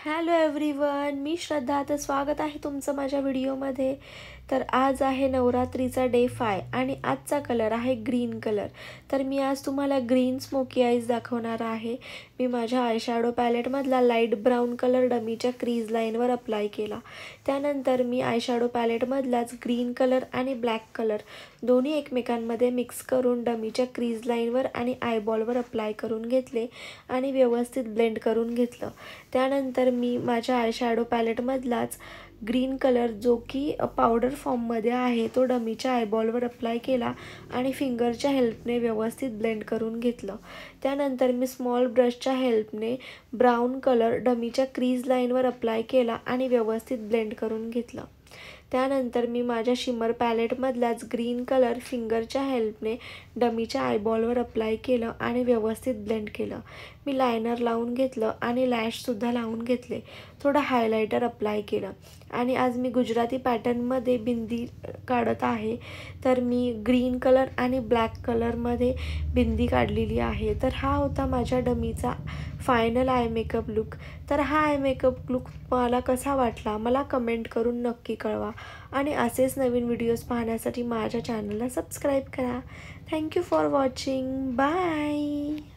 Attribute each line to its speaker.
Speaker 1: Hello everyone, मी श्रद्धा. तर स्वागत आहे तुमचं माझ्या व्हिडिओमध्ये. तर आज आहे नवरात्रीचा डे 5 आणि आजचा कलर आहे ग्रीन कलर. तर मी आज तुम्हाला ग्रीन स्मोकी आईज दाखवणार आहे. मी माझ्या आयशॅडो पॅलेटमधला लाईट ब्राऊन कलर डमीच्या क्रीज लाईनवर अप्लाय केला. त्यानंतर मी आयशॅडो पॅलेटमधलाच ग्रीन कलर आणि ब्लॅक कलर दोन्ही एकमेकांमध्ये मिक्स करून डमीच्या क्रीज लाईनवर आणि आयबॉलवर अप्लाय करून घेतले आणि व्यवस्थित ब्लेंड करून घेतलं. त्यानंतर मी माझ्या आयशॅडो पॅलेटमधलाच ग्रीन कलर जो की पावडर फॉर्ममध्ये आहे तो डमीच्या आयबॉलवर अप्लाय केला आणि फिंगरच्या हेल्पने व्यवस्थित ब्लेंड करून घेतलं. त्यानंतर मी स्मॉल ब्रशच्या हेल्पने ब्राऊन कलर डमीच्या क्रीज लाईनवर अप्लाय केला आणि व्यवस्थित ब्लेंड करून घेतलं. त्यानंतर मी माझ्या शिमर पॅलेटमधलाच ग्रीन कलर फिंगरच्या हेल्पने डमीच्या आयबॉलवर अप्लाय केलं आणि व्यवस्थित ब्लेंड केलं. मी लायनर लावून घेतलं आणि लॅशसुद्धा लावून घेतले. थोडं हायलायटर अप्लाय केलं आणि आज मी गुजराती पॅटर्नमध्ये बिंदी काढत आहे. तर मी ग्रीन कलर आणि ब्लॅक कलरमध्ये बिंदी काढलेली आहे. तर हा होता माझ्या डमीचा फायनल आय मेकअप लुक. तर हा आय मेकअप लुक मला कसा वाटला मला कमेंट करून नक्की कळवा आणि असेच नवीन व्हिडिओज पाहण्यासाठी माझ्या चॅनलला सबस्क्राईब करा. Thank you for watching. बाय.